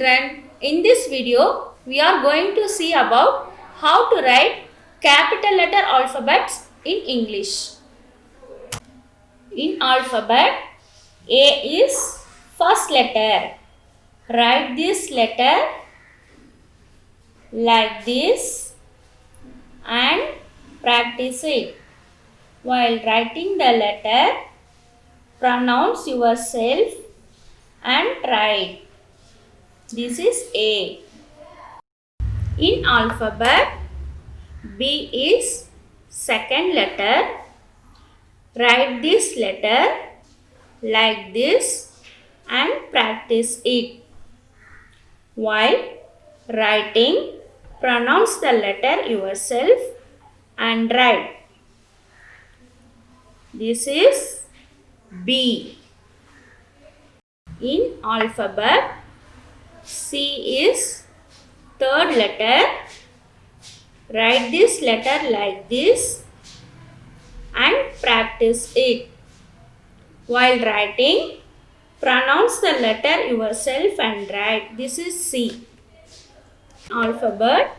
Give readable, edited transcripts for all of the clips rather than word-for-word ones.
children, in this video we are going to see about how to write capital letter alphabets in English. In alphabet, A is first letter. Write this letter like this and practice it. While writing the letter, pronounce yourself and write. This is A. In alphabet, B is second letter. Write this letter like this and practice it. While writing, pronounce the letter yourself and write. This is B. In alphabet, C is third letter. Write this letter like this and practice it. While writing, pronounce the letter yourself and write. This is C. Alphabet,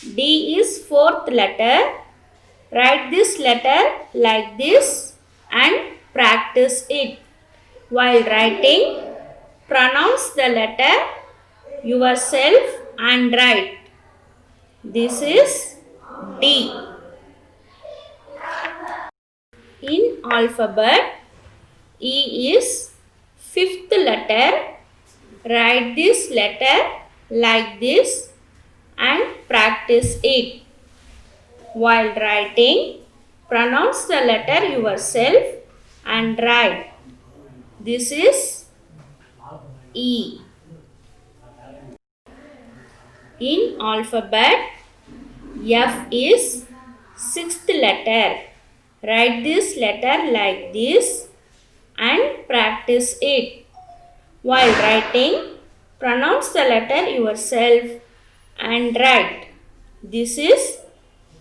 D is fourth letter. Write this letter like this and practice it. While writing, pronounce the letter yourself and write. This is D. In alphabet, E is fifth letter. Write this letter like this and practice it. While writing, pronounce the letter yourself and write. This is E. In alphabet, F is sixth letter. Write this letter like this and practice it. While writing, pronounce the letter yourself and write. This is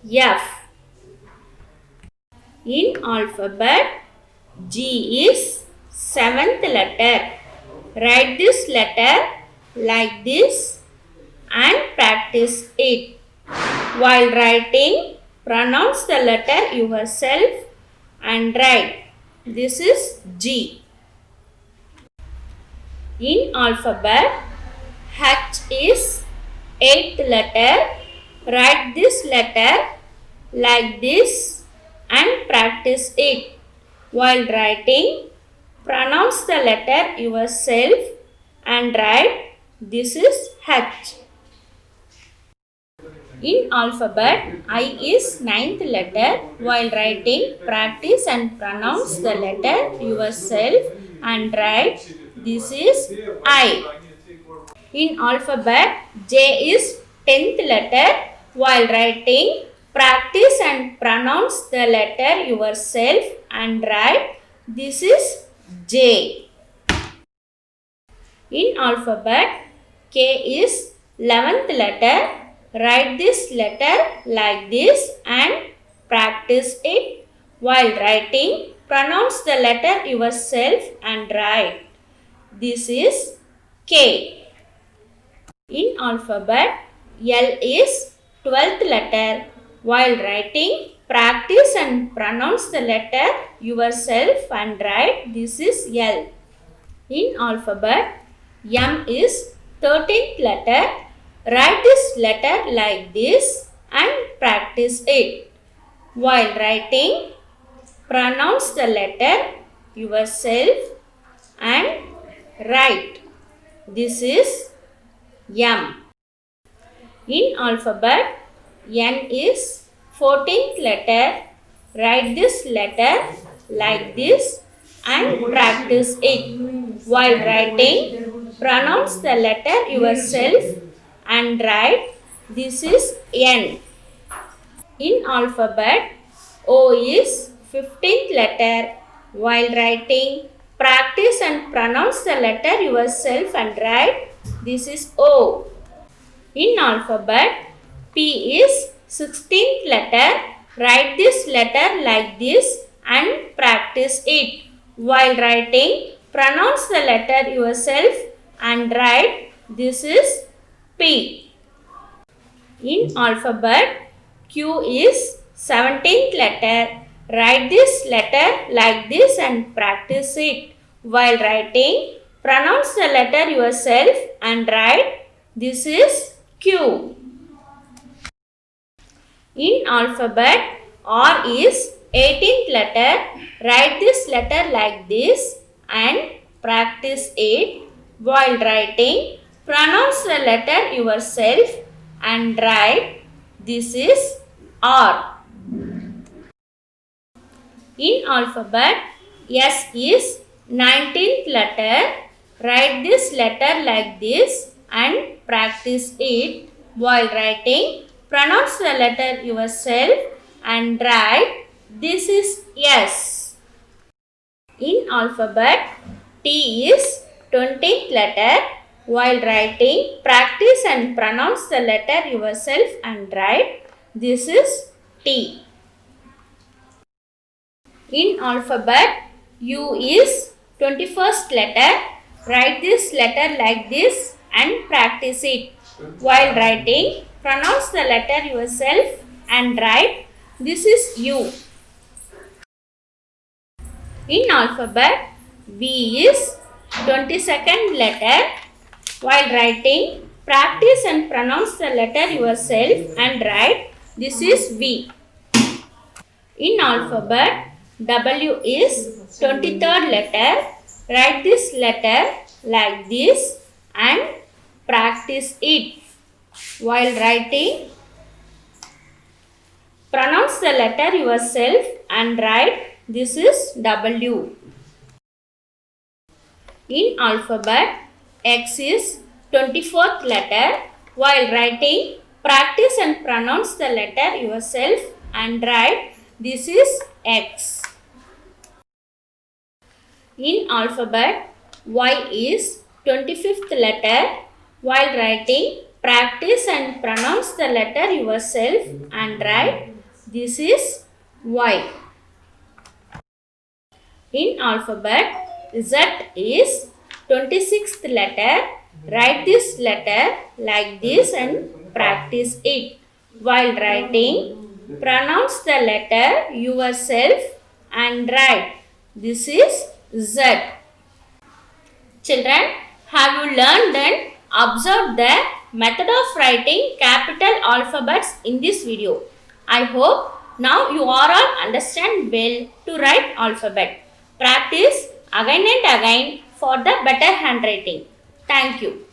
F. In alphabet, G is seventh letter. Write this letter like this and practice it. While writing, pronounce the letter yourself and write. This is G. In alphabet, H is eighth letter. Write this letter like this and practice it. While writing, pronounce the letter yourself and write. This is H. In alphabet, I is ninth letter. While writing, practice and pronounce the letter yourself and write. This is I. In alphabet, J is 10th letter. While writing, practice and pronounce the letter yourself and write. This is J. In alphabet, K is 11th letter. Write this letter like this and practice it. While writing, pronounce the letter yourself and write. This is K. In alphabet, L is 12th letter. While writing, practice and pronounce the letter yourself and write. This is L. In alphabet, M is 13th letter. Write this letter like this and practice it. While writing, pronounce the letter yourself and write. This is M. In alphabet, N is 14th letter. Write this letter like this and practice it. While writing, pronounce the letter yourself and write. This is N. In alphabet, O is 15th letter. While writing, practice and pronounce the letter yourself and write. This is O. In alphabet, P is 16th letter. Write this letter like this and practice it. While writing, pronounce the letter yourself and write. This is P. In alphabet, Q is 17th letter. Write this letter like this and practice it. While writing, pronounce the letter yourself and write, this is Q. In alphabet, R is 18th letter. Write this letter like this and practice it. While writing, pronounce the letter yourself and write, this is R. In alphabet, S is 19th letter. Write this letter like this and practice it. While writing, pronounce the letter yourself and write, this is S. In alphabet, T is 20th letter. While writing, practice and pronounce the letter yourself and write, this is T. In alphabet, U is 21st letter. Write this letter like this and practice it. While writing, pronounce the letter yourself and write, this is U. In alphabet, V is 22nd letter. While writing, practice and pronounce the letter yourself and write, this is V. In alphabet, W is 23rd letter. Write this letter like this and practice it. While writing, pronounce the letter yourself and write, this is W. In alphabet, X is 24th letter. While writing, practice and pronounce the letter yourself and write, this is X. In alphabet, Y is 25th letter. While writing, practice and pronounce the letter yourself and write, this is Y. In alphabet, Z is 26th letter. Write this letter like this and practice it. While writing, pronounce the letter yourself and write, this is Z. Children, have you learned and observed the method of writing capital alphabets in this video? I hope now you all understand well to write alphabet. Practice again and again for the better handwriting. Thank you.